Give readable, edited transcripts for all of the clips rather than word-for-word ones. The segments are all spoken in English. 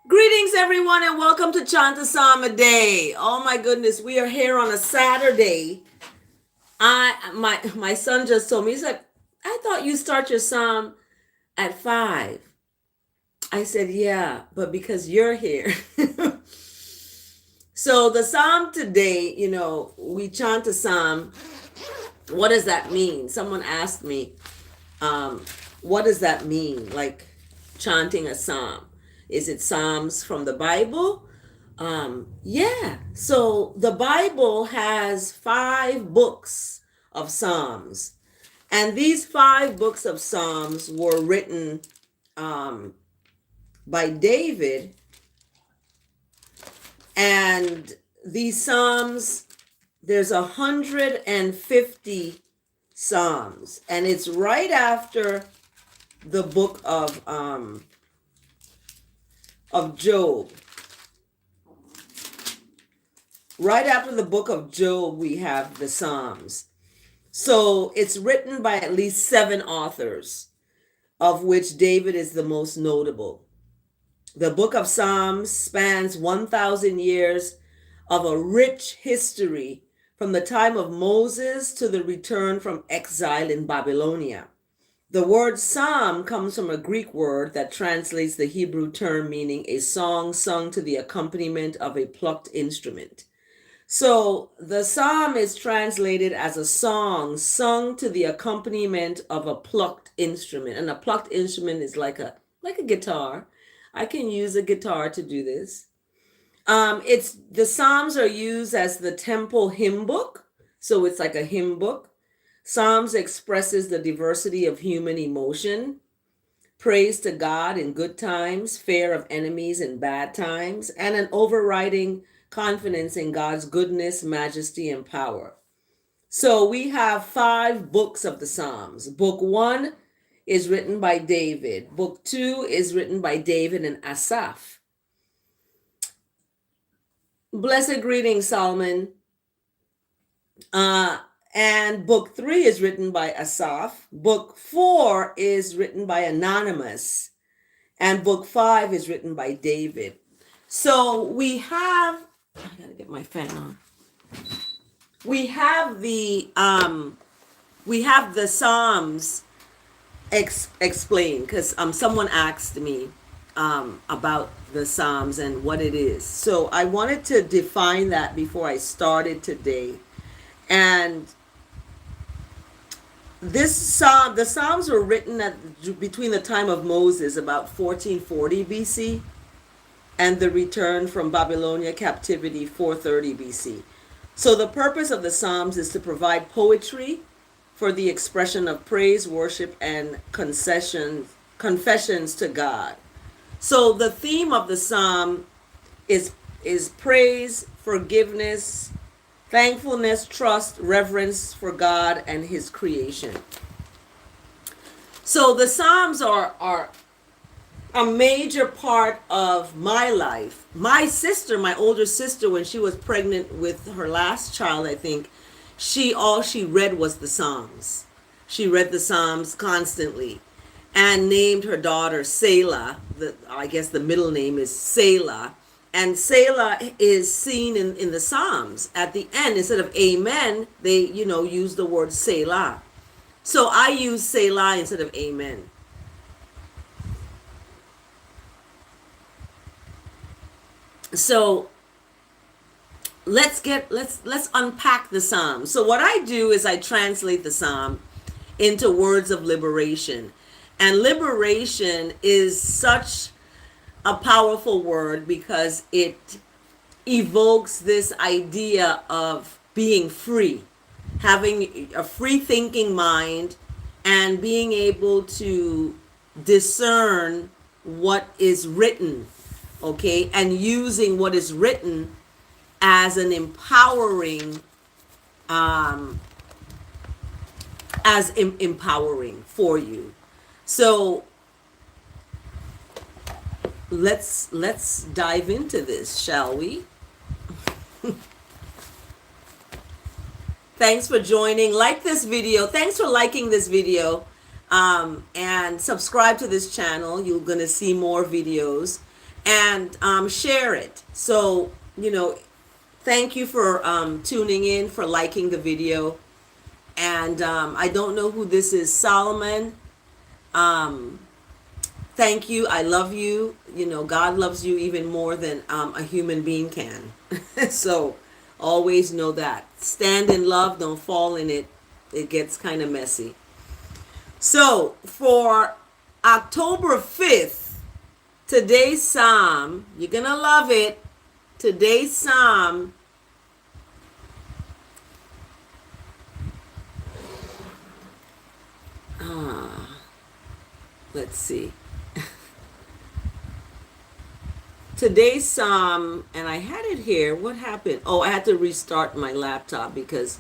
Greetings, everyone, and welcome to Chant A Psalm A Day. Oh my goodness, we are here on a Saturday. My son just told me, he said, "I thought you start your psalm at 5." I said, "Yeah, but because you're here." So the psalm today, we chant a psalm. What does that mean? Someone asked me, what does that mean? Like chanting a psalm. Is it psalms from the Bible? Yeah. So the Bible has 5 books of psalms. And these 5 books of psalms were written by David. And these psalms, there's 150 psalms. And it's right after the book of Job. Right after the book of Job, we have the Psalms. So it's written by at least 7 authors, of which David is the most notable. The book of Psalms spans 1,000 years of a rich history from the time of Moses to the return from exile in Babylonia. The word psalm comes from a Greek word that translates the Hebrew term meaning a song sung to the accompaniment of a plucked instrument. So the psalm is translated as a song sung to the accompaniment of a plucked instrument. And a plucked instrument is like a guitar. I can use a guitar to do this. The psalms are used as the temple hymn book. So it's like a hymn book. Psalms expresses the diversity of human emotion, praise to God in good times, fear of enemies in bad times, and an overriding confidence in God's goodness, majesty, and power. So we have 5 books of the Psalms. Book 1 is written by David. Book 2 is written by David and Asaph. Blessed greetings, Solomon. And book 3 is written by Asaph. Book 4 is written by Anonymous. And book 5 is written by David. So we have, I gotta get my fan on. We have the Psalms explained, because someone asked me about the Psalms and what it is. So I wanted to define that before I started today. And the Psalms were written between the time of Moses, about 1440 BC, and the return from Babylonia captivity, 430 BC. So the purpose of the Psalms is to provide poetry for the expression of praise, worship, and confessions to God. So the theme of the Psalm is praise, forgiveness, thankfulness, trust, reverence for God and his creation. So the Psalms are a major part of my life. My older sister, when she was pregnant with her last child, I think, all she read was the Psalms. She read the Psalms constantly and named her daughter Selah. I guess the middle name is Selah. And Selah is seen in the Psalms. At the end, instead of amen, they, use the word Selah. So I use Selah instead of amen. So let's unpack the Psalm. So what I do is I translate the Psalm into words of liberation. And liberation is such a powerful word because it evokes this idea of being free, having a free thinking mind, and being able to discern what is written, okay, and using what is written as an empowering, um, empowering for you. So let's dive into this, shall we? Thanks for joining. Like this video. Thanks for liking this video. And subscribe to this channel. You're going to see more videos. And share it. So, thank you for tuning in, for liking the video. And I don't know who this is, Solomon. Thank you. I love you. God loves you even more than a human being can. So always know that. Stand in love. Don't fall in it. It gets kind of messy. So for October 5th, today's Psalm, you're going to love it. Today's Psalm let's see. Today's Psalm, and I had it here. What happened? Oh, I had to restart my laptop because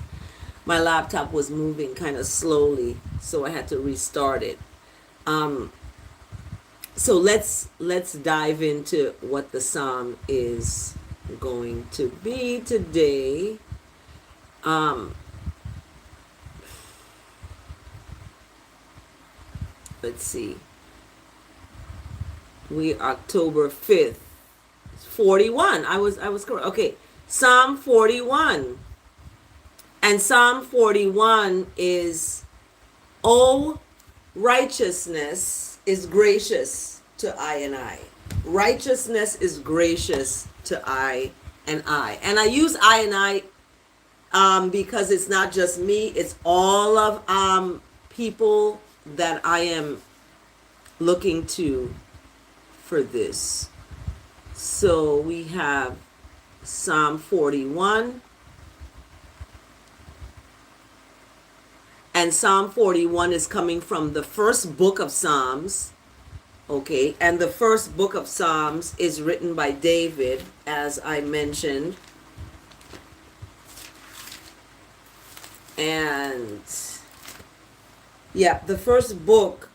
my laptop was moving kind of slowly, so I had to restart it. So let's dive into what the Psalm is going to be today. Let's see. We October 5th. 41. I was correct. Okay. Psalm 41. And Psalm 41 is, "O righteousness is gracious to I and I." Righteousness is gracious to I and I. And I use I and I because it's not just me, it's all of people that I am looking to for this. So we have Psalm 41. And Psalm 41 is coming from the first book of Psalms. Okay, and the first book of Psalms is written by David, as I mentioned. And yeah, the first book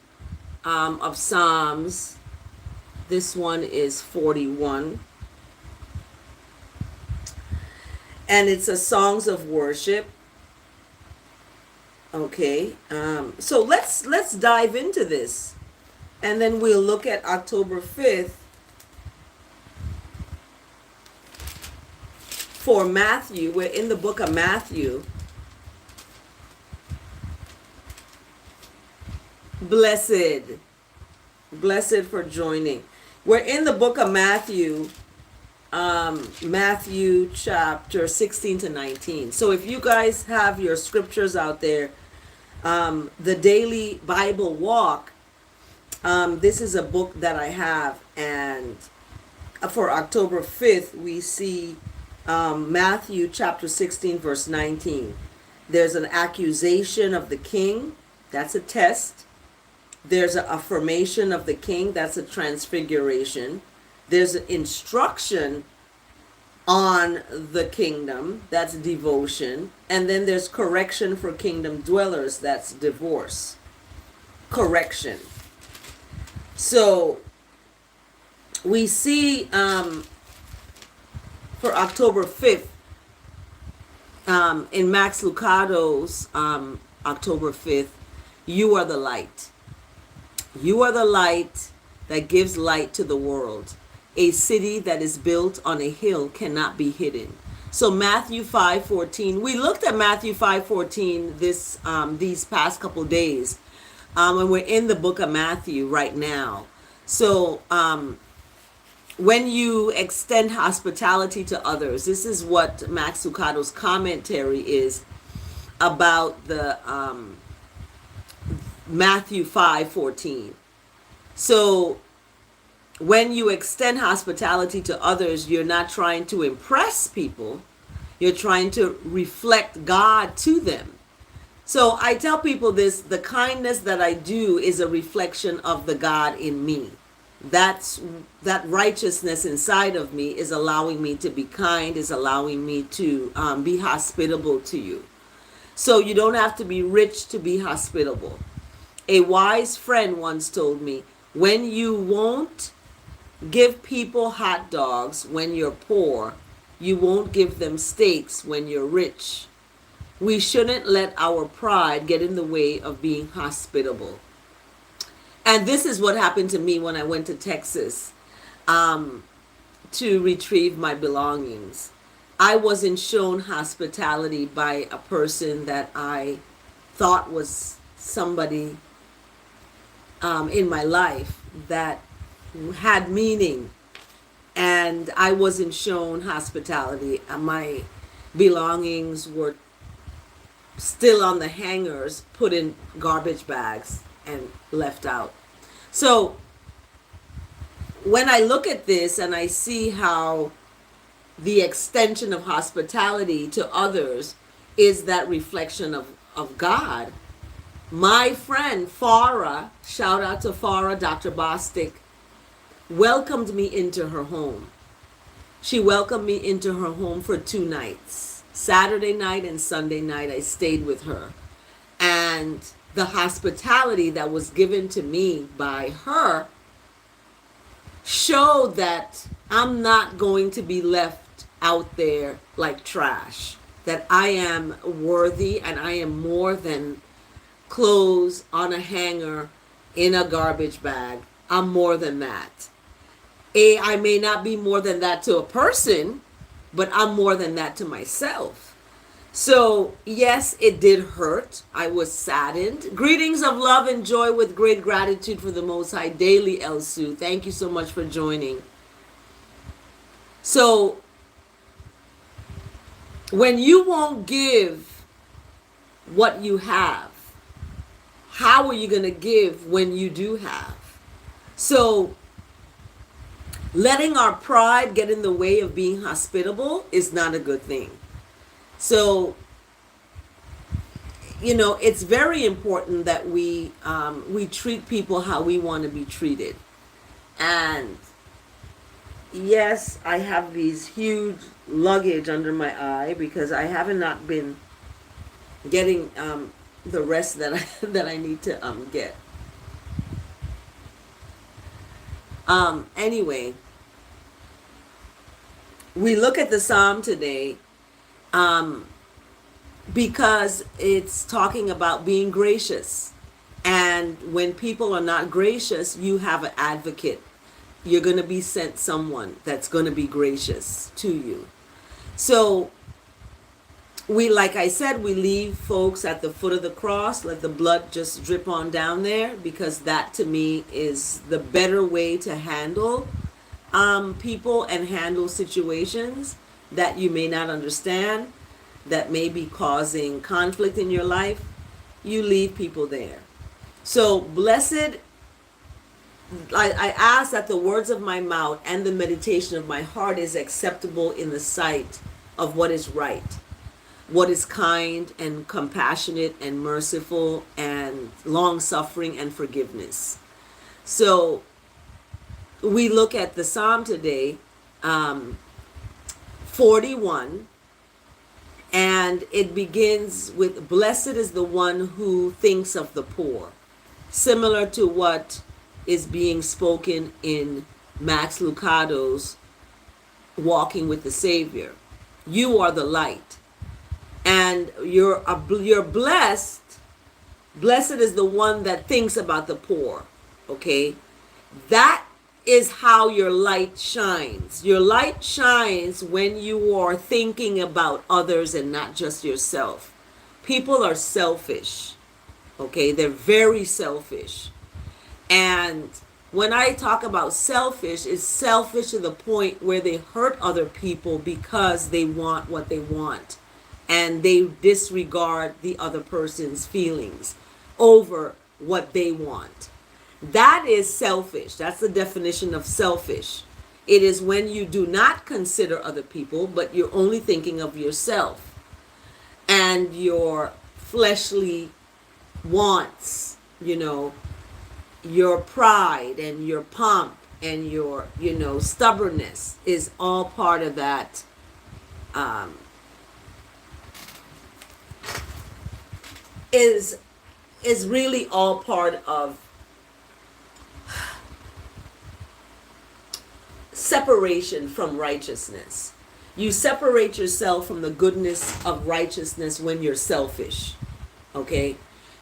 of Psalms, this one is 41. And it's a songs of worship. Okay, so let's dive into this. And then we'll look at October 5th for Matthew. We're in the book of Matthew. Blessed for joining. We're in the book of Matthew, Matthew chapter 16 to 19. So if you guys have your scriptures out there, the Daily Bible Walk, this is a book that I have, and for October 5th, we see Matthew chapter 16, verse 19. There's an accusation of the king. That's a test. There's an affirmation of the king. That's a transfiguration. There's an instruction on the kingdom. That's devotion. And then there's correction for kingdom dwellers. That's divorce. Correction. So we see for October 5th, in Max Lucado's October 5th, you are the light. You are the light that gives light to the world. A city that is built on a hill cannot be hidden. So Matthew 5:14. We looked at Matthew 5:14 these past couple days, and we're in the book of Matthew right now. So when you extend hospitality to others, this is what Max Lucado's commentary is about the Matthew 5:14. So when you extend hospitality to others, you're not trying to impress people. You're trying to reflect God to them. So I tell people this, the kindness that I do is a reflection of the God in me. That's that righteousness inside of me is allowing me to be kind, is allowing me to be hospitable to you. So you don't have to be rich to be hospitable. A wise friend once told me, when you won't give people hot dogs when you're poor, you won't give them steaks when you're rich. We shouldn't let our pride get in the way of being hospitable. And this is what happened to me when I went to Texas to retrieve my belongings. I wasn't shown hospitality by a person that I thought was somebody in my life that had meaning, and I wasn't shown hospitality. My belongings were still on the hangers, put in garbage bags and left out. So when I look at this and I see how the extension of hospitality to others is that reflection of God, my friend Farah, shout out to Farah, Dr. Bostic, welcomed me into her home. She welcomed me into her home for 2 nights. Saturday night and Sunday night, I stayed with her. And the hospitality that was given to me by her showed that I'm not going to be left out there like trash. That I am worthy and I am more than clothes on a hanger in a garbage bag. I'm more than that. I may not be more than that to a person, but I'm more than that to myself. So, yes, it did hurt. I was saddened. Greetings of love and joy with great gratitude for the Most High daily, El Sue. Thank you so much for joining. So, when you won't give what you have, how are you going to give when you do have? So, letting our pride get in the way of being hospitable is not a good thing. So, it's very important that we treat people how we want to be treated. And yes, I have these huge luggage under my eye because I haven't not been getting the rest that I need to get. Anyway, we look at the Psalm today because it's talking about being gracious. And when people are not gracious, you have an advocate. You're going to be sent someone that's going to be gracious to you. So like I said, we leave folks at the foot of the cross, let the blood just drip on down there, because that to me is the better way to handle people and handle situations that you may not understand, that may be causing conflict in your life. You leave people there. So blessed, I ask that the words of my mouth and the meditation of my heart is acceptable in the sight of what is right, what is kind and compassionate and merciful and long-suffering and forgiveness. So we look at the Psalm today, 41, and it begins with, blessed is the one who thinks of the poor, similar to what is being spoken in Max Lucado's Walking with the Savior. You are the light, and you're blessed. Blessed is the one that thinks about the poor. Okay, that is how your light shines. Your light shines when you are thinking about others and not just yourself. People are selfish. Okay, they're very selfish. And when I talk about selfish, it's selfish to the point where they hurt other people because they want what they want. And they disregard the other person's feelings over what they want. That is selfish. That's the definition of selfish. It is when you do not consider other people, but you're only thinking of yourself and your fleshly wants, your pride and your pomp and your, stubbornness is all part of that. Um, is really all part of separation from righteousness. You separate yourself from the goodness of righteousness when you're selfish. Okay?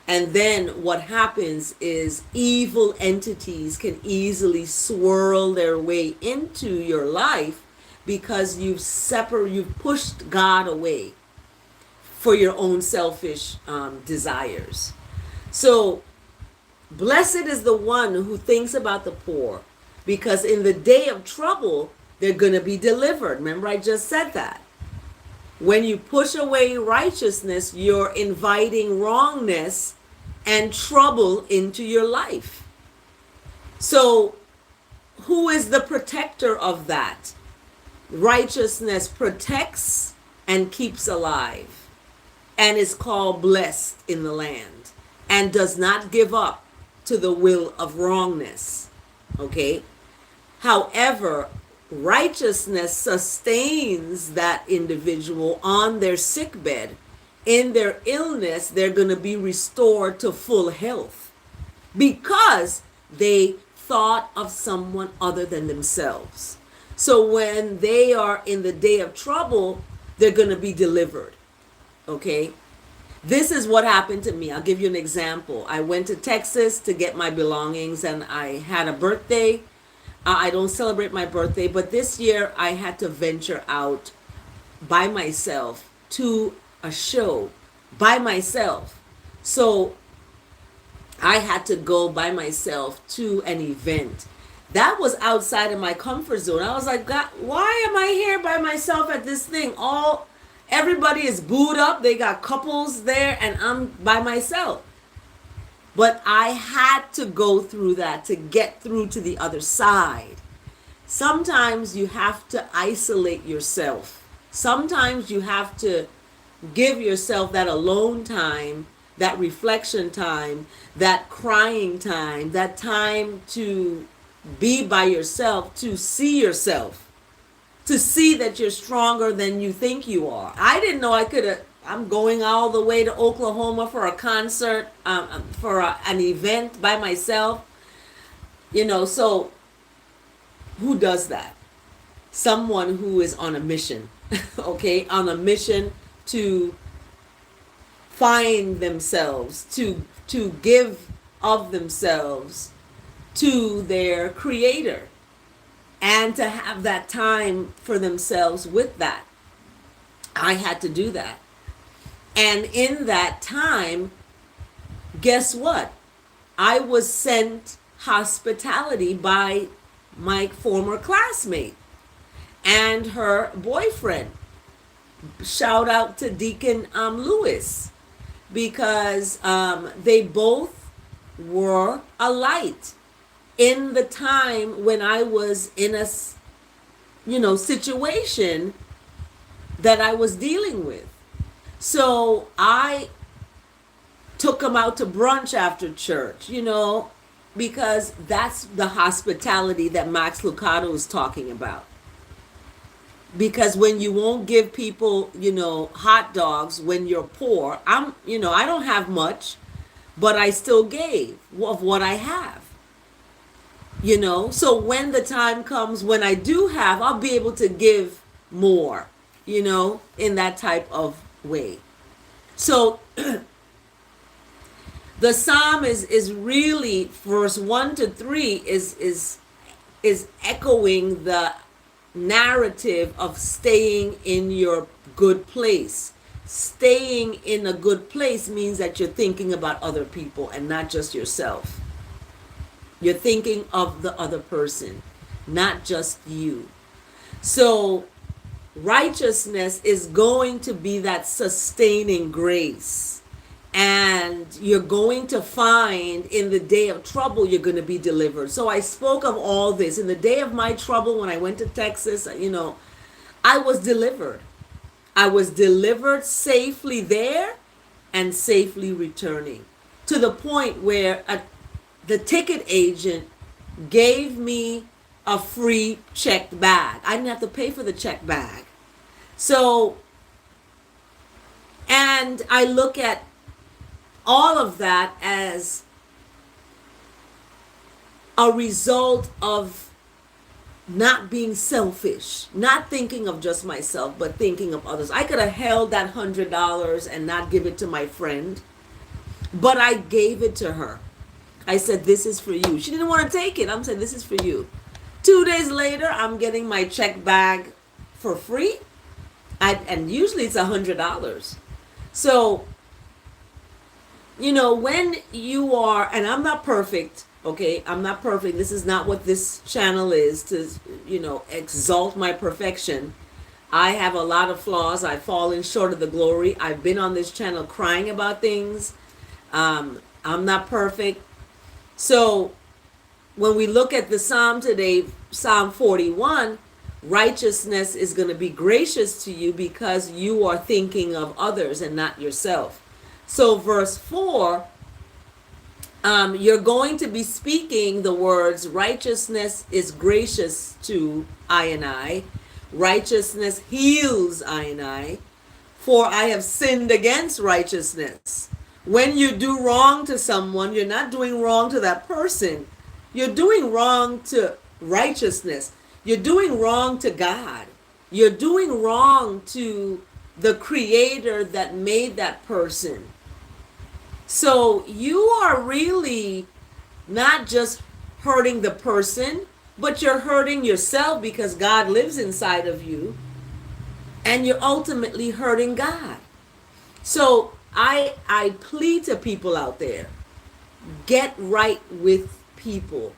And then what happens is evil entities can easily swirl their way into your life because you've pushed God away for your own selfish desires. So blessed is the one who thinks about the poor, because in the day of trouble, they're going to be delivered. Remember, I just said that. When you push away righteousness, you're inviting wrongness and trouble into your life. So, who is the protector of that? Righteousness protects and keeps alive, and is called blessed in the land, and does not give up to the will of wrongness. Okay? However, righteousness sustains that individual on their sickbed. In their illness, they're going to be restored to full health because they thought of someone other than themselves. So when they are in the day of trouble, they're going to be delivered. Okay? This is what happened to me. I'll give you an example. I went to Texas to get my belongings, and I had a birthday. I don't celebrate my birthday, but this year I had to venture out by myself to a show by myself. So I had to go by myself to an event. That was outside of my comfort zone. I was like, God, why am I here by myself at this thing? Everybody is booed up. They got couples there and I'm by myself. But I had to go through that to get through to the other side. Sometimes you have to isolate yourself. Sometimes you have to give yourself that alone time, that reflection time, that crying time, that time to be by yourself, to see yourself, to see that you're stronger than you think you are. I didn't know I'm going all the way to Oklahoma for a concert, for an event by myself. So who does that? Someone who is on a mission, okay? On a mission to find themselves, to give of themselves to their creator, and to have that time for themselves with that. I had to do that. And in that time, guess what? I was sent hospitality by my former classmate and her boyfriend. Shout out to Deacon Lewis, because they both were a light in the time when I was in a situation that I was dealing with. So I took them out to brunch after church, because that's the hospitality that Max Lucado is talking about. Because when you won't give people, hot dogs when you're poor, I don't have much, but I still gave of what I have. So when the time comes when I do have, I'll be able to give more, in that type of way. So the psalm is really, verse 1 to 3 is echoing the narrative of staying in your good place. Staying in a good place means that you're thinking about other people and not just yourself. You're thinking of the other person, not just you. So righteousness is going to be that sustaining grace. And you're going to find in the day of trouble, you're going to be delivered. So I spoke of all this. In the day of my trouble, when I went to Texas, I was delivered. I was delivered safely there. and safely returning, to the point where the ticket agent gave me a free checked bag. I didn't have to pay for the checked bag. So, and I look at all of that as a result of not being selfish, not thinking of just myself, but thinking of others. I could have held that $100 and not give it to my friend, but I gave it to her. I said, this is for you. She didn't want to take it. I'm saying, this is for you. 2 days later, I'm getting my check bag for free. And usually it's $100. So, when you are, and I'm not perfect, okay? I'm not perfect. This is not what this channel is, to, exalt my perfection. I have a lot of flaws. I've fallen short of the glory. I've been on this channel crying about things. I'm not perfect. So when we look at the Psalm today, Psalm 41, righteousness is going to be gracious to you because you are thinking of others and not yourself. So verse 4, you're going to be speaking the words, righteousness is gracious to I and I. Righteousness heals I and I. For I have sinned against righteousness. When you do wrong to someone, you're not doing wrong to that person. You're doing wrong to righteousness. You're doing wrong to God. You're doing wrong to the creator that made that person. So you are really not just hurting the person, but you're hurting yourself because God lives inside of you. And you're ultimately hurting God. So I plead to people out there, get right with people.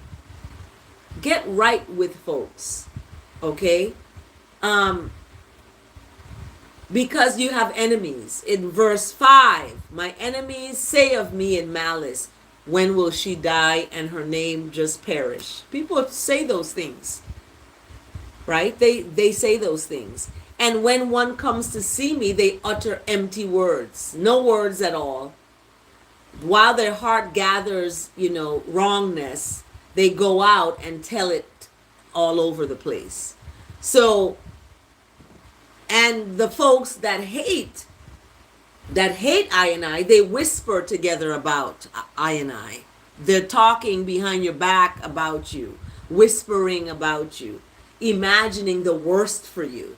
Get right with folks. Okay? Because you have enemies. In verse 5, my enemies say of me in malice, when will she die and her name just perish? People say those things. Right? They say those things. And when one comes to see me, they utter empty words. No words at all. While their heart gathers, wrongness, they go out and tell it all over the place. So, and the folks that hate I and I, they whisper together about I and I. They're talking behind your back about you, whispering about you, imagining the worst for you.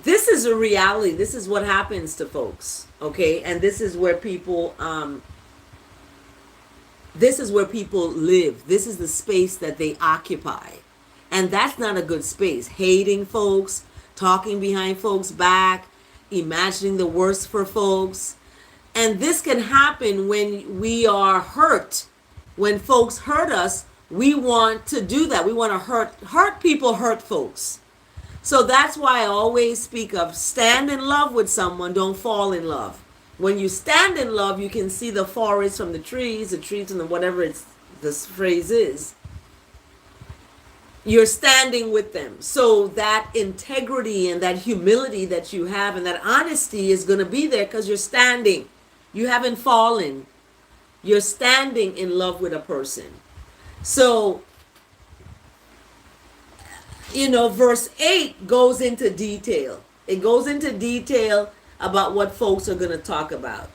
This is a reality. This is what happens to folks, okay? And this is where people live. This is the space that they occupy. And that's not a good space. Hating folks, talking behind folks' back, imagining the worst for folks. And this can happen when we are hurt. When folks hurt us, we want to do that. We want to hurt people, hurt folks. So that's why I always speak of stand in love with someone, don't fall in love. When you stand in love, you can see the forest from the trees from whatever this phrase is. You're standing with them. So that integrity and that humility that you have and that honesty is going to be there because you're standing. You haven't fallen. You're standing in love with a person. So, verse 8 goes into detail. It goes into detail about what folks are going to talk about.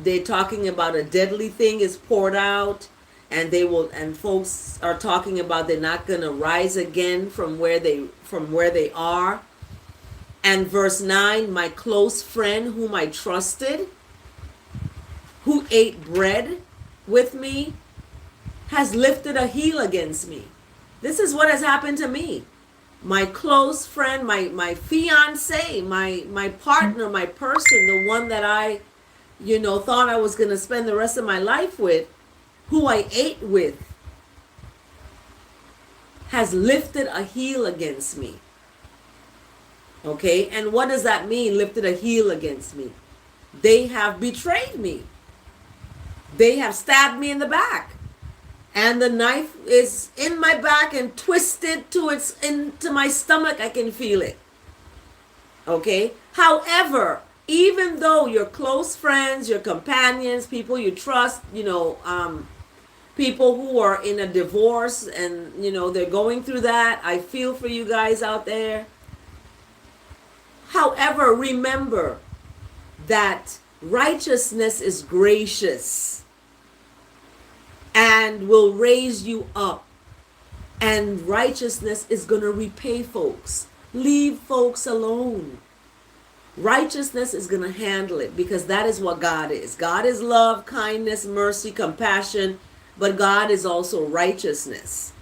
They're talking about a deadly thing is poured out, and folks are talking about they're not going to rise again from where they are. And verse 9, my close friend whom I trusted, who ate bread with me, has lifted a heel against me. This is what has happened to me. My close friend, my fiance, my partner, my person, the one that I, thought I was going to spend the rest of my life with, who I ate with, has lifted a heel against me. Okay? And what does that mean, lifted a heel against me? They have betrayed me. They have stabbed me in the back. And the knife is in my back and twisted into my stomach. I can feel it. Okay? However, even though your close friends, your companions, people you trust, people who are in a divorce and they're going through that, I feel for you guys out there. However, remember that righteousness is gracious and will raise you up, and righteousness is going to repay folks. Leave folks alone. Righteousness is going to handle it, because that is what God is. God is love, kindness, mercy, compassion, but God is also righteousness.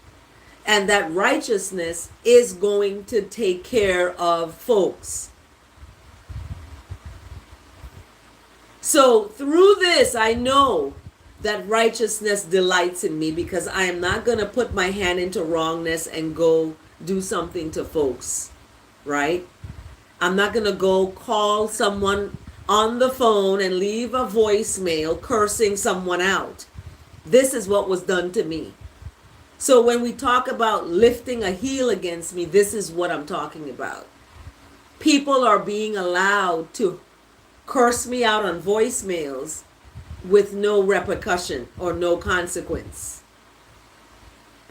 And that righteousness is going to take care of folks. So through this, I know that righteousness delights in me, because I am not going to put my hand into wrongness and go do something to folks, right? I'm not going to go call someone on the phone and leave a voicemail cursing someone out. This is what was done to me. So when we talk about lifting a heel against me, this is what I'm talking about. People are being allowed to curse me out on voicemails with no repercussion or no consequence.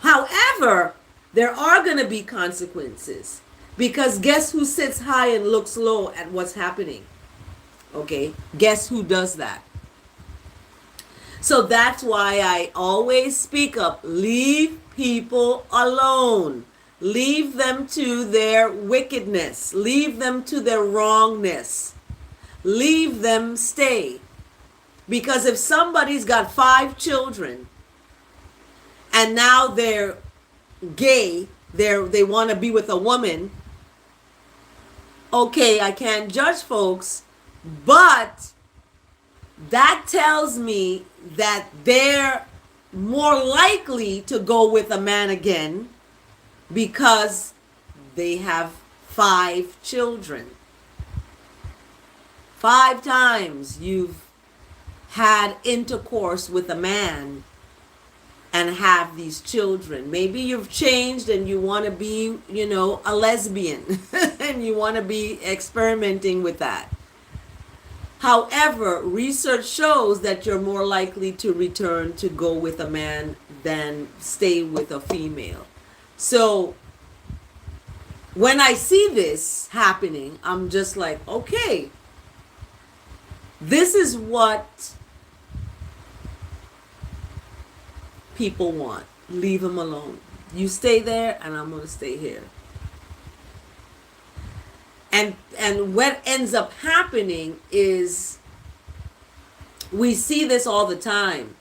However, there are going to be consequences, because guess who sits high and looks low at what's happening? Okay, guess who does that? So that's why I always speak up. Leave people alone. Leave them to their wickedness. Leave them to their wrongness. Leave them stay. Because if somebody's got 5 children and now they're gay, they want to be with a woman, okay, I can't judge folks, but that tells me that they're more likely to go with a man again because they have 5 children. 5 times you've had intercourse with a man and have these children. Maybe you've changed and you want to be, a lesbian and you want to be experimenting with that. However, research shows that you're more likely to return to go with a man than stay with a female. So when I see this happening, I'm just like, okay, this is what people want. Leave them alone. You stay there and I'm going to stay here. And what ends up happening is we see this all the time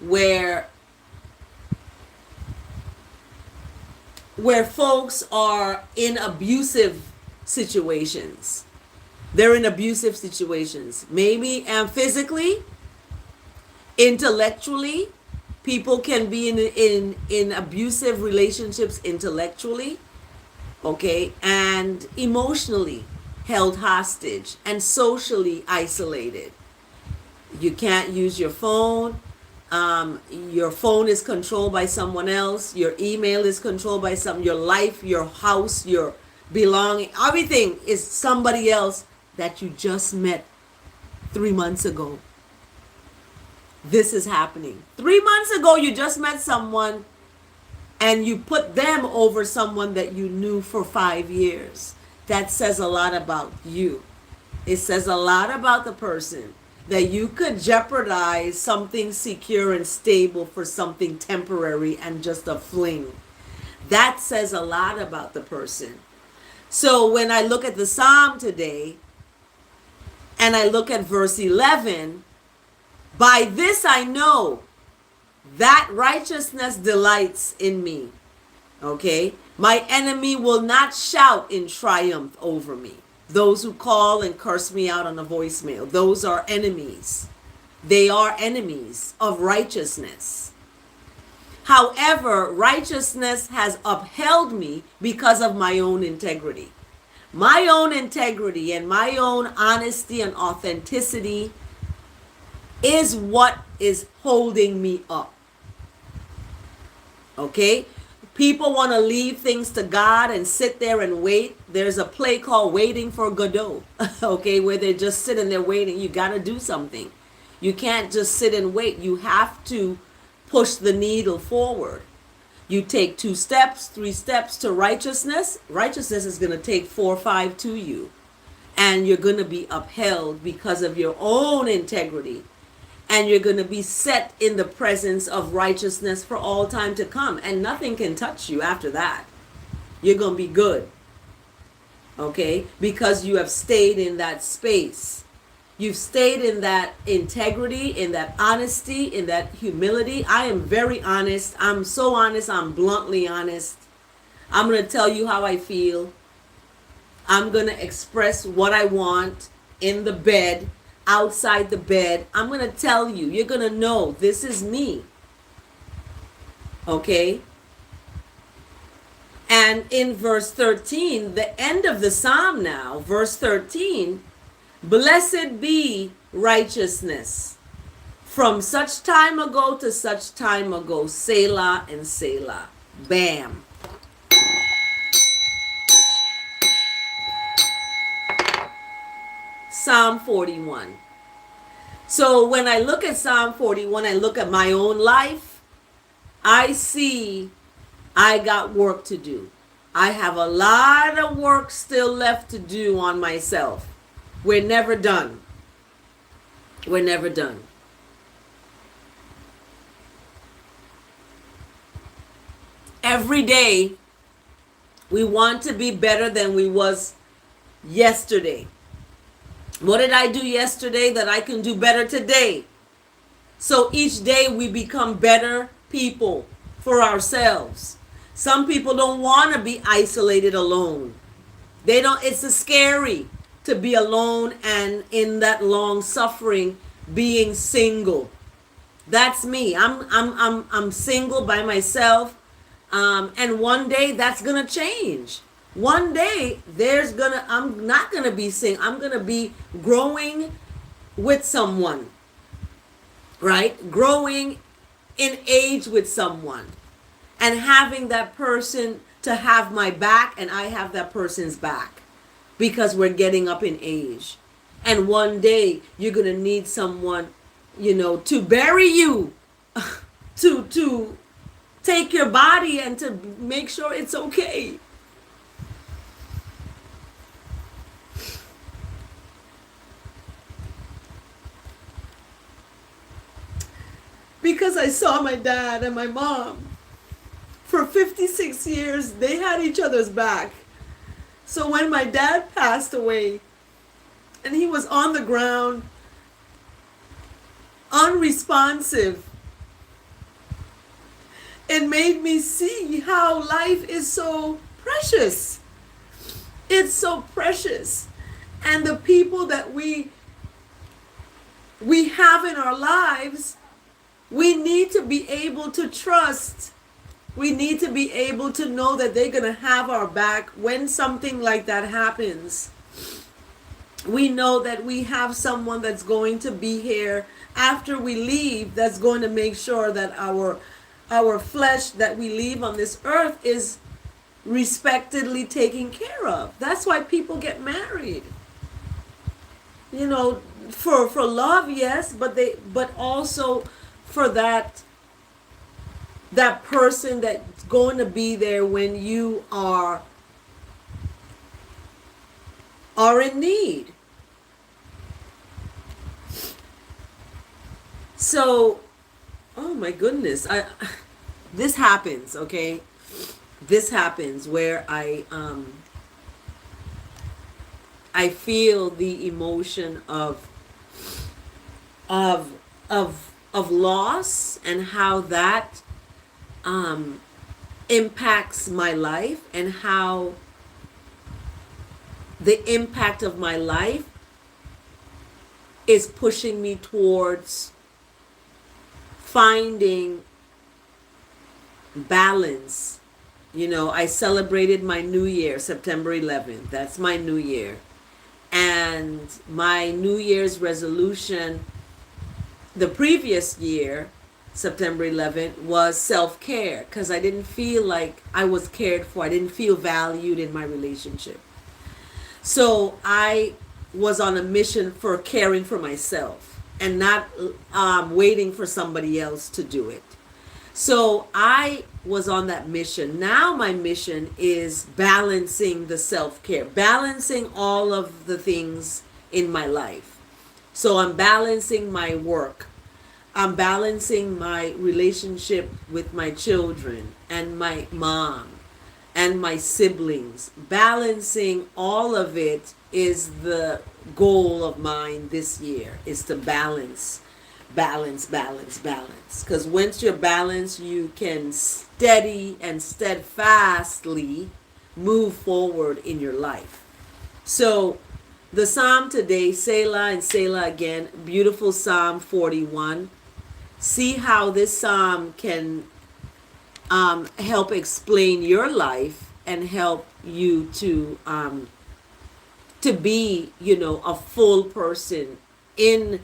where folks are in abusive situations. They're in abusive situations. Maybe physically, intellectually. People can be in abusive relationships intellectually, okay, and emotionally held hostage and socially isolated. You can't use your phone. Your phone is controlled by someone else. Your email is controlled by your life, your house, your belonging. Everything is somebody else that you just met 3 months ago. This is happening. 3 months ago, you just met someone and you put them over someone that you knew for 5 years. That says a lot about you. It says a lot about the person, that you could jeopardize something secure and stable for something temporary and just a fling. That says a lot about the person. So when I look at the Psalm today and I look at verse 11, by this I know that righteousness delights in me. Okay? My enemy will not shout in triumph over me. Those who call and curse me out on a voicemail, those are enemies. They are enemies of righteousness. However, righteousness has upheld me because of my own integrity. My own integrity and my own honesty and authenticity is what is holding me up. Okay? People want to leave things to God and sit there and wait. There's a play called Waiting for Godot, okay, where they're just sitting there waiting. You got to do something. You can't just sit and wait. You have to push the needle forward. You take 2 steps, 3 steps to righteousness. Righteousness is going to take 4 or 5 to you. And you're going to be upheld because of your own integrity. And you're going to be set in the presence of righteousness for all time to come. And nothing can touch you after that. You're going to be good. Okay? Because you have stayed in that space. You've stayed in that integrity, in that honesty, in that humility. I am very honest. I'm so honest. I'm bluntly honest. I'm going to tell you how I feel. I'm going to express what I want in the bed, outside the bed. I'm going to tell you. You're going to know this is me. Okay? And in verse 13, the end of the psalm now, verse 13, blessed be righteousness from such time ago to such time ago, Selah and Selah. Bam. Psalm 41. So when I look at Psalm 41, I look at my own life, I see I got work to do. I have a lot of work still left to do on myself. We're never done. We're never done. Every day, we want to be better than we was yesterday. What did I do yesterday that I can do better today? So each day we become better people for ourselves. Some people don't want to be isolated alone. They don't, it's scary to be alone and in that long suffering being single. That's me. I'm single by myself. And one day that's going to change. One day I'm not going to be single. I'm going to be growing with someone, right? Growing in age with someone and having that person to have my back and I have that person's back because we're getting up in age. And one day you're going to need someone, to bury you, to take your body and to make sure it's okay. Because I saw my dad and my mom. For 56 years, they had each other's back. So when my dad passed away, and he was on the ground, unresponsive, it made me see how life is so precious. It's so precious. And the people that we have in our lives, we need to be able to trust. We need to be able to know that they're going to have our back when something like that happens. We know that we have someone that's going to be here after we leave, that's going to make sure that our flesh that we leave on this earth is respectedly taken care of. That's why people get married. For love, yes, but also for that person that's going to be there when you are in need. So, oh my goodness, this happens, okay? This happens where I feel the emotion of loss and how that impacts my life and how the impact of my life is pushing me towards finding balance. I celebrated my New Year, September 11th. That's my New Year. And my New Year's resolution the previous year September 11th, was self-care, because I didn't feel like I was cared for. I didn't feel valued in my relationship. So I was on a mission for caring for myself and not waiting for somebody else to do it. So I was on that mission. Now my mission is balancing the self-care, balancing all of the things in my life. So I'm balancing my work. I'm balancing my relationship with my children and my mom and my siblings. Balancing all of it is the goal of mine this year, is to balance, balance, balance, balance. Because once you're balanced, you can steady and steadfastly move forward in your life. So the psalm today, Selah and Selah again, beautiful Psalm 41. See how this psalm can help explain your life and help you to be, a full person in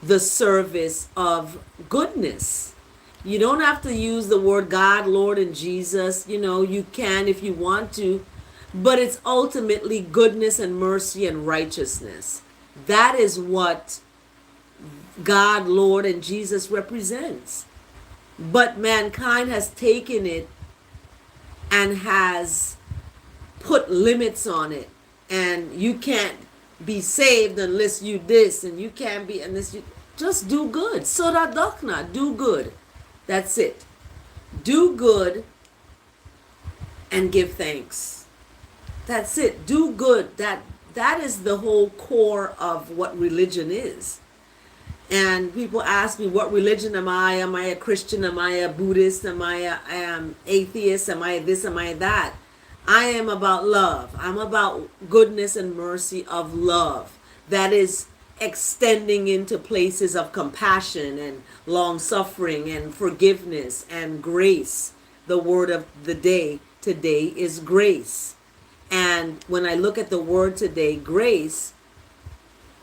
the service of goodness. You don't have to use the word God, Lord, and Jesus. You can if you want to, but it's ultimately goodness and mercy and righteousness. That is what God, Lord, and Jesus represents. But mankind has taken it and has put limits on it. And you can't be saved unless you this, and you can't be unless you just do good. Soda dokna, do good. That's it. Do good and give thanks. That's it. Do good. That is the whole core of what religion is. And people ask me, what religion am I? Am I a Christian? Am I a Buddhist? Am I an atheist? Am I this? Am I that? I am about love. I'm about goodness and mercy of love. That is extending into places of compassion and long suffering and forgiveness and grace. The word of the day today is grace. And when I look at the word today, grace,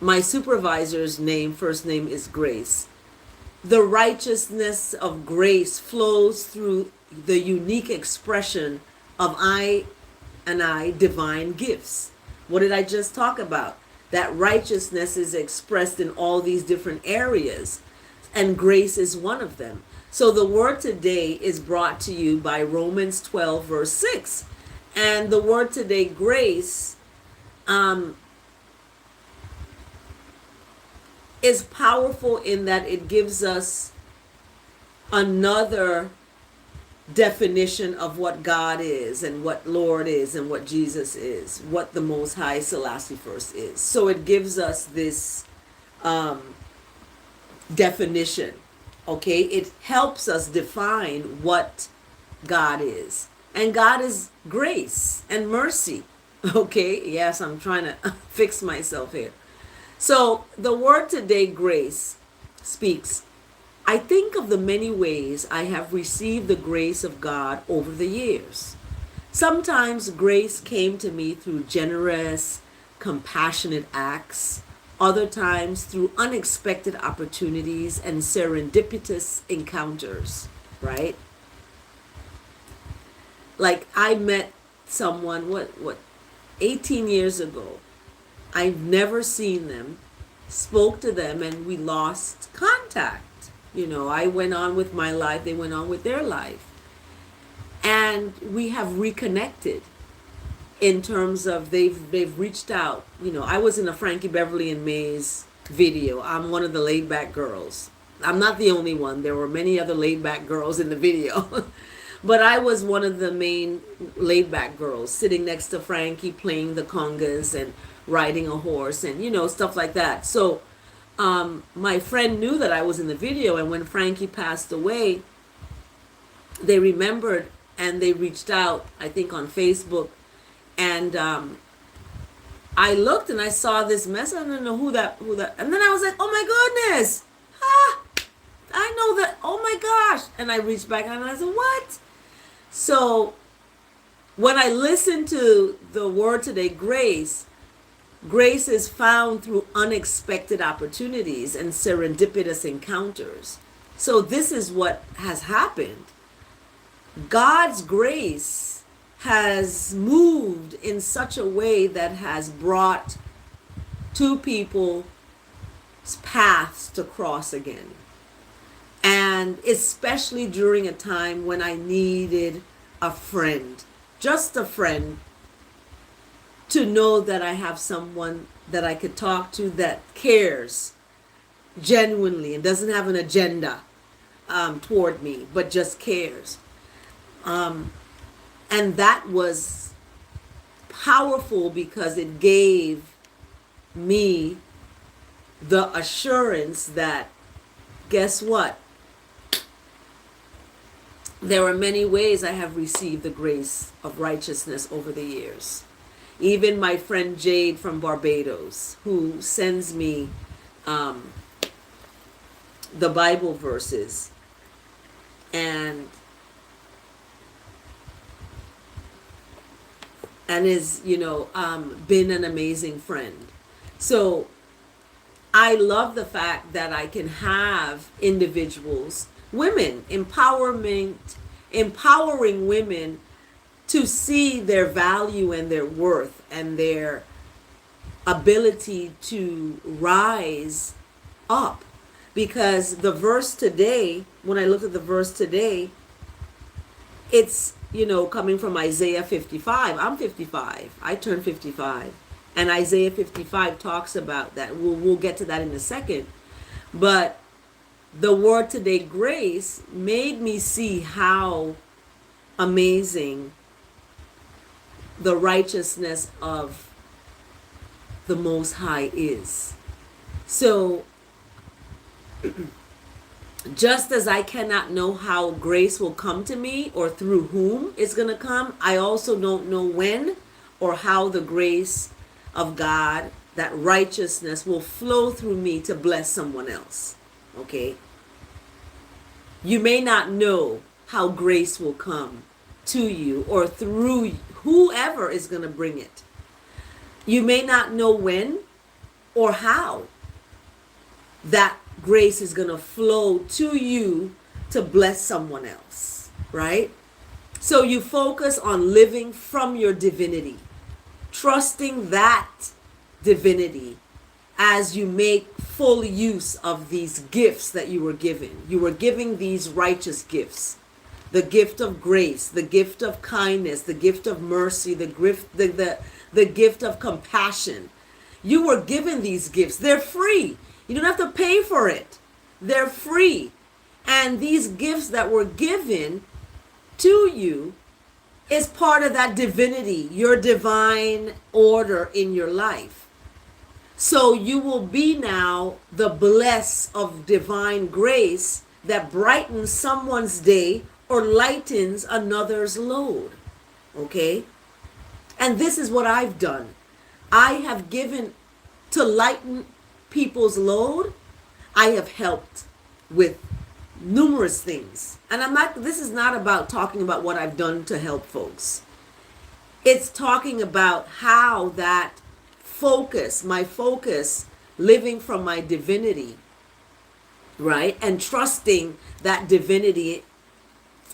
my supervisor's first name is Grace. The righteousness of grace flows through the unique expression of I divine gifts. What did I just talk about? That righteousness is expressed in all these different areas, and grace is one of them. So the word today is brought to you by Romans 12, verse 6. And the word today, grace, is powerful in that it gives us another definition of what God is and what Lord is and what Jesus is, what the Most High Selassie first is. So it gives us this definition, okay? It helps us define what God is. And God is grace and mercy, okay? Yes, I'm trying to fix myself here. So the word today, grace, speaks, I think of the many ways I have received the grace of God over the years. Sometimes grace came to me through generous, compassionate acts. Other times through unexpected opportunities and serendipitous encounters, right? Like I met someone, 18 years ago. I've never seen them, spoke to them, and we lost contact. I went on with my life, they went on with their life. And we have reconnected in terms of they've reached out. I was in a Frankie Beverly and Mays video. I'm one of the laid back girls. I'm not the only one. There were many other laid back girls in the video. But I was one of the main laid back girls, sitting next to Frankie playing the congas and riding a horse and stuff like that. So my friend knew that I was in the video, and when Frankie passed away, they remembered and they reached out, I think on Facebook, and I looked and I saw this message. I don't know who that, and then I was like, oh my goodness, I know that, oh my gosh. And I reached back and I said, what? So when I listen to the word today, grace is found through unexpected opportunities and serendipitous encounters. So this is what has happened. God's grace has moved in such a way that has brought two people's paths to cross again. And especially during a time when I needed a friend, just a friend, to know that I have someone that I could talk to that cares genuinely and doesn't have an agenda toward me, but just cares. And that was powerful because it gave me the assurance that, guess what? There are many ways I have received the grace of righteousness over the years. Even my friend Jade from Barbados, who sends me the Bible verses, and is, been an amazing friend. So I love the fact that I can have individuals, women, empowering women to see their value and their worth and their ability to rise up. Because the verse today, when I looked at the verse today, it's, coming from Isaiah 55. I'm 55. I turned 55. And Isaiah 55 talks about that. We'll get to that in a second. But the word today, grace, made me see how amazing the righteousness of the Most High is. So, just as I cannot know how grace will come to me or through whom it's going to come, I also don't know when or how the grace of God, that righteousness, will flow through me to bless someone else. Okay? You may not know how grace will come to you or through whoever is going to bring it. You may not know when or how that grace is going to flow to you to bless someone else, right? So you focus on living from your divinity, trusting that divinity as you make full use of these gifts that you were given. You were giving these righteous gifts. The gift of grace, the gift of kindness, the gift of mercy, the gift of compassion. You were given these gifts. They're free. You don't have to pay for it. They're free. And these gifts that were given to you is part of that divinity, your divine order in your life. So you will be now the bless of divine grace that brightens someone's day or lightens another's load. Okay? And this is what I've done. I have given to lighten people's load. I have helped with numerous things. And this is not about talking about what I've done to help folks. It's talking about how that my focus, living from my divinity, right? And trusting that divinity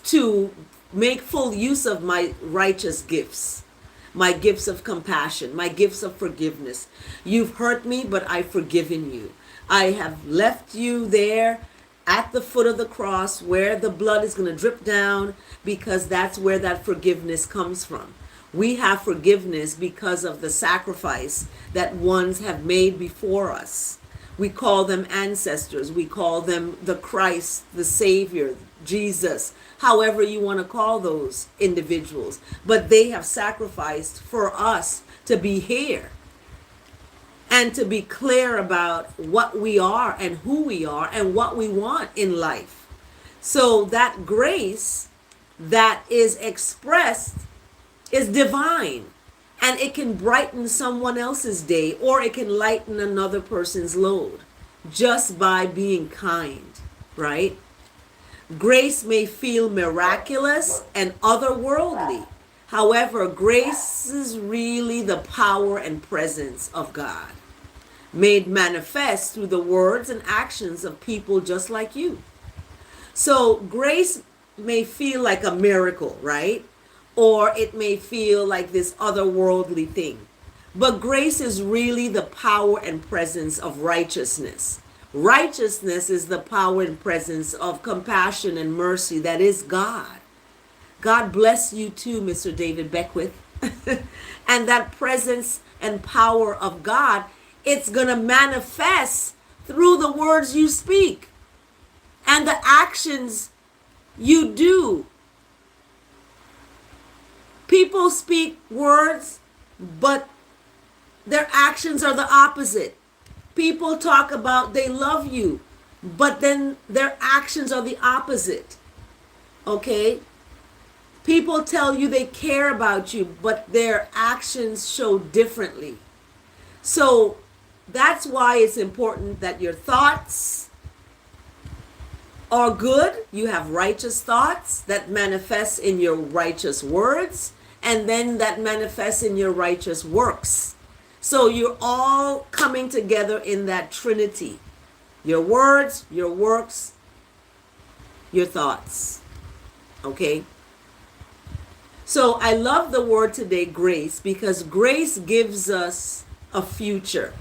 to make full use of my righteous gifts, my gifts of compassion, my gifts of forgiveness. You've hurt me, but I've forgiven you. I have left you there at the foot of the cross where the blood is going to drip down, because that's where that forgiveness comes from. We have forgiveness because of the sacrifice that ones have made before us. We call them ancestors. We call them the Christ, the Savior, Jesus, however you want to call those individuals. But they have sacrificed for us to be here and to be clear about what we are and who we are and what we want in life. So that grace that is expressed is divine, and it can brighten someone else's day, or it can lighten another person's load just by being kind, right? Grace may feel miraculous and otherworldly. However, grace is really the power and presence of God, made manifest through the words and actions of people just like you. So grace may feel like a miracle, right? Or it may feel like this otherworldly thing. But grace is really the power and presence of righteousness. Righteousness is the power and presence of compassion and mercy that is God. God bless you too, Mr. David Beckwith. And that presence and power of God, it's going to manifest through the words you speak and the actions you do. People speak words, but their actions are the opposite. People talk about they love you, but then their actions are the opposite. Okay? People tell you they care about you, but their actions show differently. So that's why it's important that your thoughts are good. You have righteous thoughts that manifest in your righteous words, and then that manifests in your righteous works. So you're all coming together in that Trinity. Your words, your works, your thoughts. Okay? So I love the word today, grace, because grace gives us a future.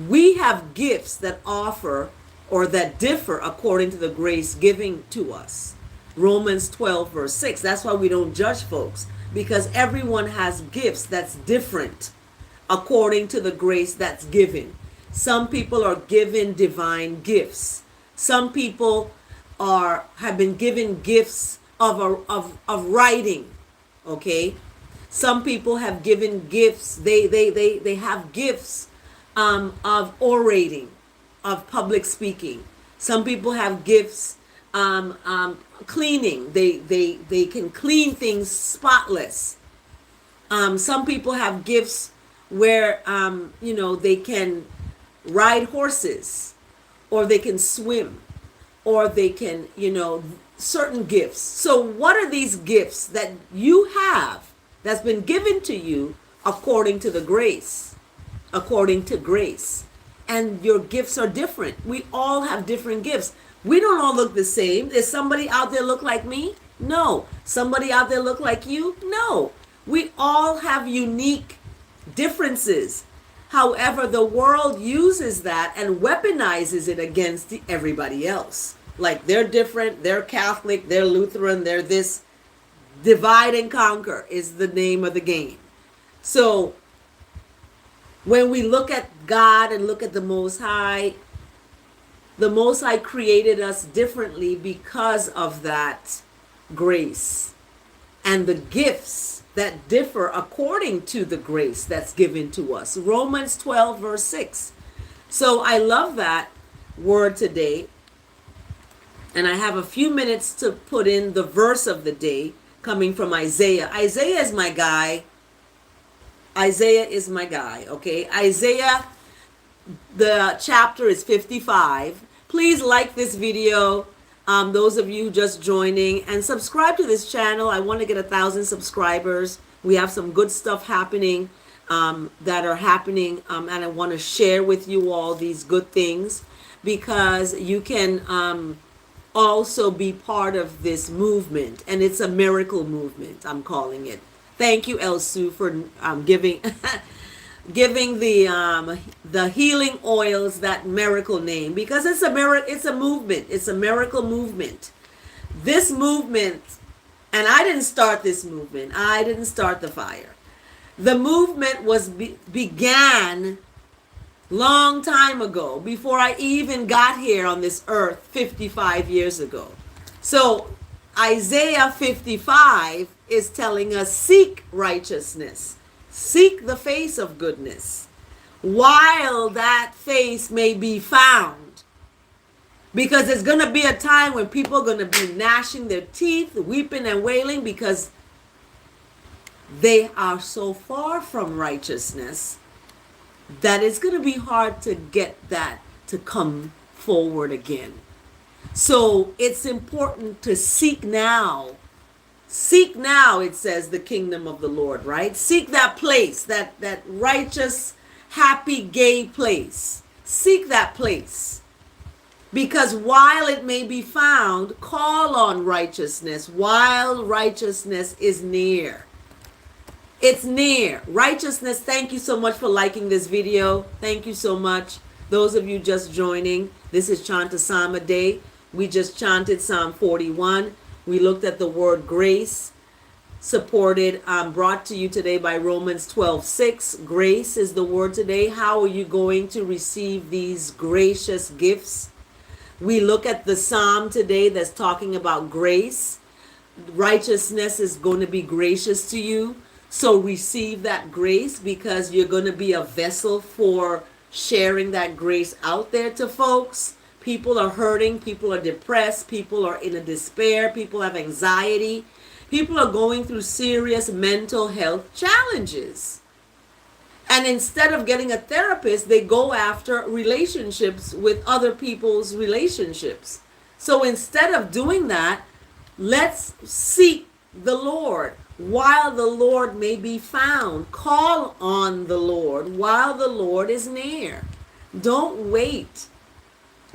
We have gifts that offer or that differ according to the grace giving to us. Romans 12 verse 6. That's why we don't judge folks, because everyone has gifts that's different according to the grace that's given. Some people are given divine gifts. Some people have been given gifts of writing. Okay, some people have given gifts. They have gifts of orating, of public speaking. Some people have gifts cleaning. They can clean things spotless. Some people have gifts where they can ride horses, or they can swim, or they can certain gifts. So what are these gifts that you have that's been given to you according to the grace? According to grace. And your gifts are different. We all have different gifts. We don't all look the same. Is somebody out there look like me? No. Somebody out there look like you? No. We all have unique differences. However, the world uses that and weaponizes it against everybody else. Like they're different, they're Catholic, they're Lutheran, they're this. Divide and conquer is the name of the game. So when we look at God and look at the Most High created us differently because of that grace and the gifts that differ according to the grace that's given to us. Romans 12 verse 6. So I love that word today. And I have a few minutes to put in the verse of the day coming from Isaiah. Isaiah is my guy. Isaiah is my guy, okay? Isaiah, the chapter is 55. Please like this video, those of you just joining, and subscribe to this channel. I want to get 1,000 subscribers. We have some good stuff happening and I want to share with you all these good things, because you can also be part of this movement, and it's a miracle movement, I'm calling it. Thank you, Elsu, for giving the healing oils that miracle name, because it's a movement. It's a miracle movement. This movement, and I didn't start this movement. I didn't start the fire. The movement was began long time ago, before I even got here on this earth 55 years ago. So Isaiah 55 is telling us, seek righteousness, seek the face of goodness, while that face may be found. Because there's going to be a time when people are going to be gnashing their teeth, weeping and wailing, because they are so far from righteousness that it's going to be hard to get that to come forward again. So it's important to seek now. Seek now, it says, the kingdom of the Lord, right? Seek that place, that righteous, happy, gay place. Seek that place. Because while it may be found, call on righteousness while righteousness is near. It's near. Righteousness, thank you so much for liking this video. Thank you so much. Those of you just joining, this is Chant A Psalm A. We just chanted Psalm 41. We looked at the word grace, brought to you today by Romans 12:6. Grace is the word today. How are you going to receive these gracious gifts? We look at the psalm today that's talking about grace. Righteousness is going to be gracious to you. So receive that grace, because you're going to be a vessel for sharing that grace out there to folks. People are hurting. People are depressed. People are in a despair. People have anxiety. People are going through serious mental health challenges. And instead of getting a therapist, they go after relationships with other people's relationships. So instead of doing that, let's seek the Lord while the Lord may be found. Call on the Lord while the Lord is near. Don't wait.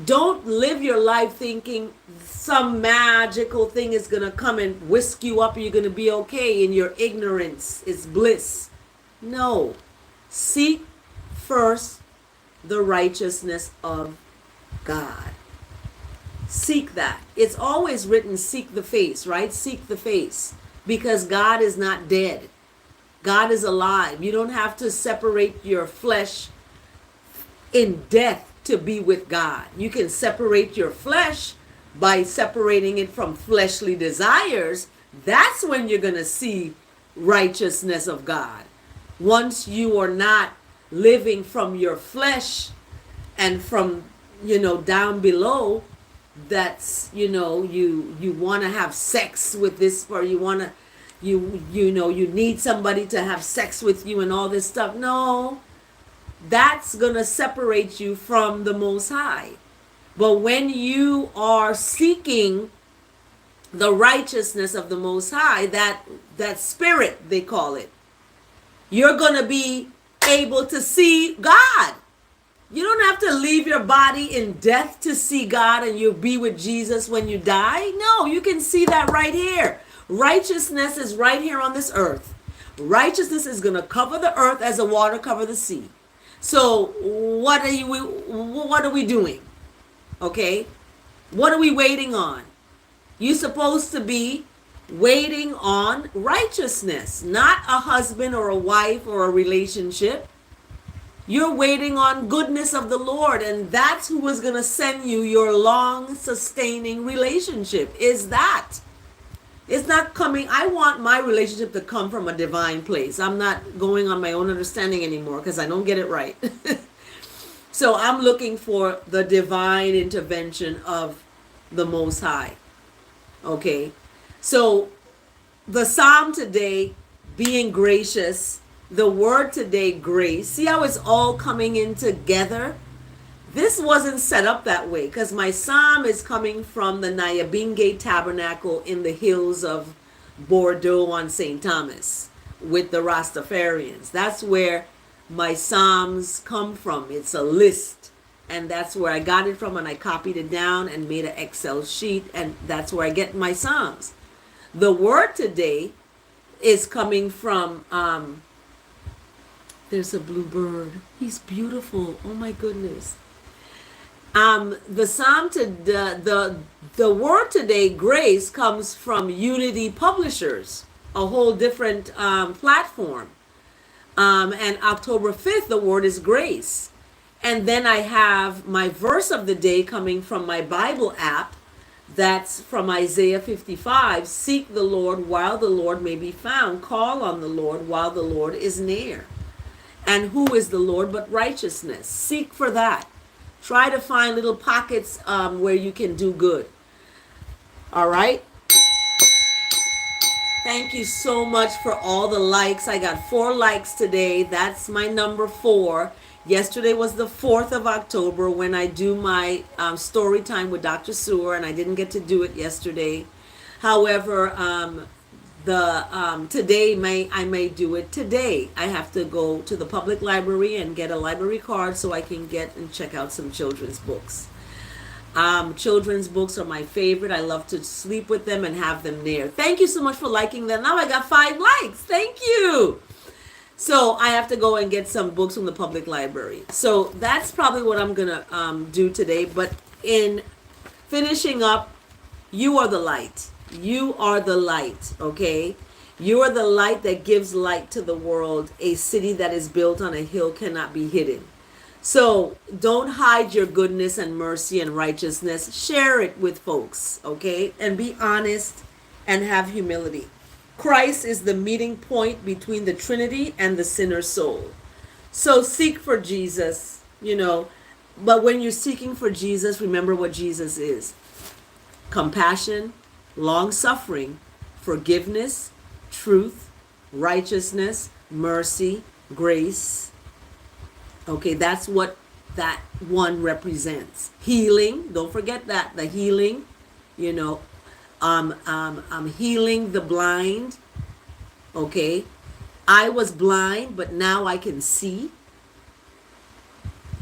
Don't live your life thinking some magical thing is going to come and whisk you up and you're going to be okay in your ignorance. It's bliss. No. Seek first the righteousness of God. Seek that. It's always written, seek the face, right? Seek the face. Because God is not dead. God is alive. You don't have to separate your flesh in death to be with God. You can separate your flesh by separating it from fleshly desires. That's when you're going to see righteousness of God. Once you are not living from your flesh and from, down below, that's, you want to have sex with this, or you want to, you need somebody to have sex with you and all this stuff. No, that's going to separate you from the Most High. But when you are seeking the righteousness of the Most High, that spirit, they call it, you're going to be able to see God. You don't have to leave your body in death to see God and you'll be with Jesus when you die. No, you can see that right here. Righteousness is right here on this earth. Righteousness is going to cover the earth as the water cover the sea. So what are we doing? Okay? What are we waiting on? You're supposed to be waiting on righteousness, not a husband or a wife or a relationship. You're waiting on goodness of the Lord, and that's who is going to send you your long sustaining relationship. Is that? It's not coming. I want my relationship to come from a divine place. I'm not going on my own understanding anymore because I don't get it right. So I'm looking for the divine intervention of the Most High. Okay. So the psalm today, being gracious, the word today, grace. See how it's all coming in together? This wasn't set up that way, because my psalm is coming from the Nyabinghe Tabernacle in the hills of Bordeaux on St. Thomas with the Rastafarians. That's where my psalms come from. It's a list, and that's where I got it from, and I copied it down and made an Excel sheet, and that's where I get my psalms. The word today is coming from, there's a blue bird. He's beautiful. Oh my goodness. The psalm to the word today, grace, comes from Unity Publishers, a whole different platform. And October 5th, the word is grace. And then I have my verse of the day coming from my Bible app. That's from Isaiah 55. Seek the Lord while the Lord may be found. Call on the Lord while the Lord is near. And who is the Lord but righteousness? Seek for that. Try to find little pockets where you can do good. All right? Thank you so much for all the likes. I got 4 likes today. That's my number 4. Yesterday was the 4th of October when I do my story time with Dr. Sewer, and I didn't get to do it yesterday. However, today I may do it today. I have to go to the public library and get a library card so I can get and check out some children's books. Children's books are my favorite. I love to sleep with them and have them there. Thank you so much for liking them. Now I got 5 likes. Thank you. So I have to go and get some books from the public library. So that's probably what I'm gonna do today. But in finishing up, you are the light. You are the light. Okay. You are the light that gives light to the world. A city that is built on a hill cannot be hidden. So don't hide your goodness and mercy and righteousness. Share it with folks, okay? And be honest and have humility. Christ is the meeting point between the Trinity and the sinner's soul. So seek for Jesus, but when you're seeking for Jesus, remember what Jesus is: compassion, long suffering, forgiveness, truth, righteousness, mercy, grace. Okay, that's what that one represents. Healing, don't forget that, the healing, I'm healing the blind. Okay, I was blind, but now I can see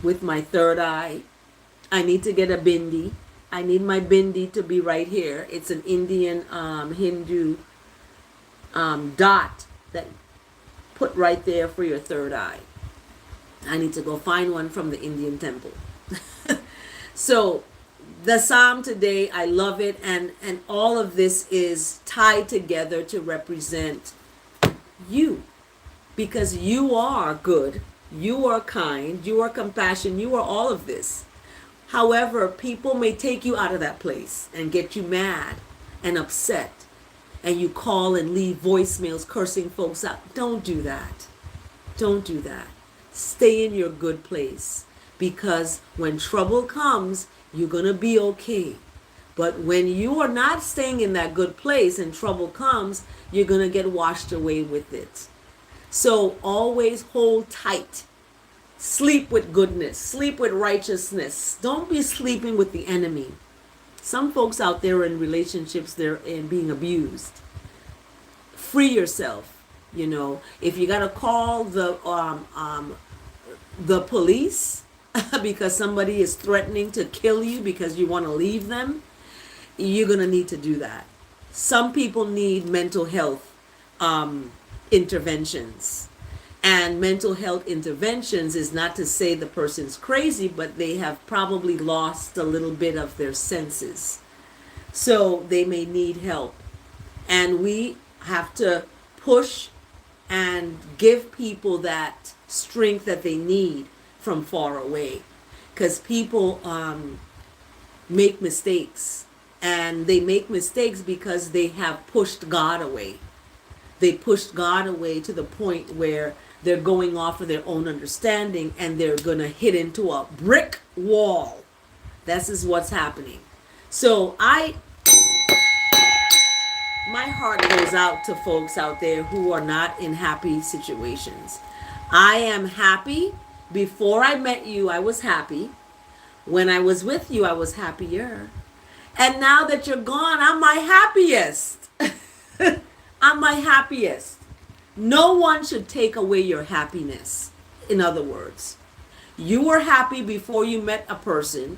with my third eye. I need to get a bindi. I need my bindi to be right here. It's an Indian Hindu dot that put right there for your third eye. I need to go find one from the Indian temple. So the psalm today, I love it, and all of this is tied together to represent you, because you are good, you are kind, you are compassion, you are all of this. However, people may take you out of that place and get you mad and upset, and you call and leave voicemails cursing folks out. Don't do that. Don't do that. Stay in your good place, because when trouble comes, you're going to be okay. But when you are not staying in that good place and trouble comes, you're going to get washed away with it. So always hold tight. Sleep with goodness. Sleep with righteousness. Don't be sleeping with the enemy. Some folks out there in relationships, they're being abused. Free yourself. If you got to call the police because somebody is threatening to kill you because you want to leave them, you're going to need to do that. Some people need mental health interventions. And mental health interventions is not to say the person's crazy, but they have probably lost a little bit of their senses. So they may need help. And we have to push and give people that strength that they need from far away, because people make mistakes, and they make mistakes because they have pushed God away. They pushed God away to the point where they're going off of their own understanding, and they're going to hit into a brick wall. This is what's happening. So my heart goes out to folks out there who are not in happy situations. I am happy. Before I met you, I was happy. When I was with you, I was happier. And now that you're gone, I'm my happiest. I'm my happiest. No one should take away your happiness. In other words, you were happy before you met a person.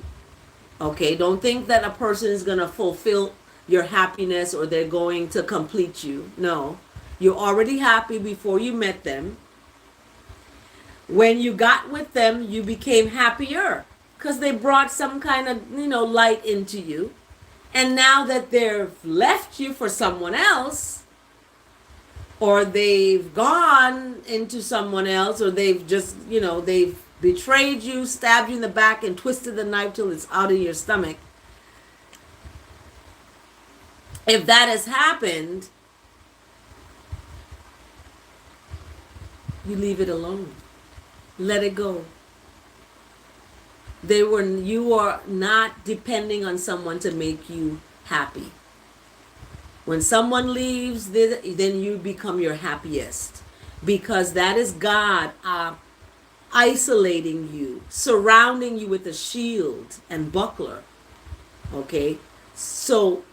Okay, don't think that a person is going to fulfill your happiness or they're going to complete you. No, you're already happy before you met them. When you got with them, you became happier because they brought some kind of, light into you. And now that they've left you for someone else, or they've gone into someone else, or they've just, they've betrayed you, stabbed you in the back, and twisted the knife till it's out of your stomach. If that has happened, you leave it alone. Let it go. You are not depending on someone to make you happy. When someone leaves, then you become your happiest, because that is God isolating you, surrounding you with a shield and buckler. Okay? So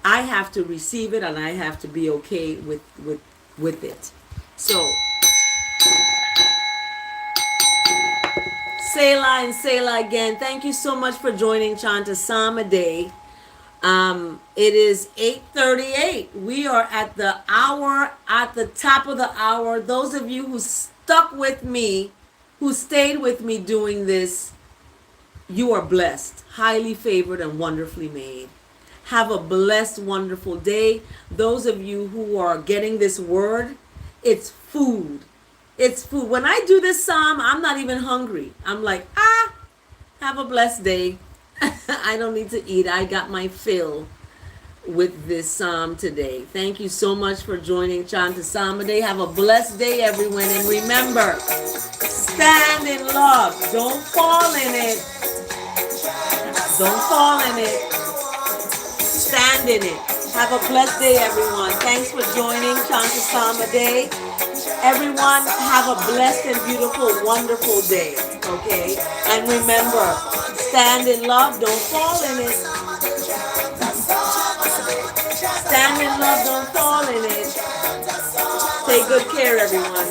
I have to receive it, and I have to be okay with it. So Selah and Selah again. Thank you so much for joining Chant A Psalm A Day. It is 8:38. We are at the hour, at the top of the hour. Those of you who stuck with me, who stayed with me doing this, you are blessed, highly favored, and wonderfully made. Have a blessed, wonderful day. Those of you who are getting this word, it's food. It's food. When I do this psalm, I'm not even hungry. I'm like, have a blessed day. I don't need to eat. I got my fill with this psalm today. Thank you so much for joining Chant A Psalm A Day. Have a blessed day, everyone. And remember, stand in love. Don't fall in it. Don't fall in it. Stand in it. Have a blessed day, everyone. Thanks for joining Chant A Psalm A Day. Everyone, have a blessed and beautiful, wonderful day. Okay? And remember, stand in love. Don't fall in it. Stand in love. Don't fall in it. Take good care, everyone.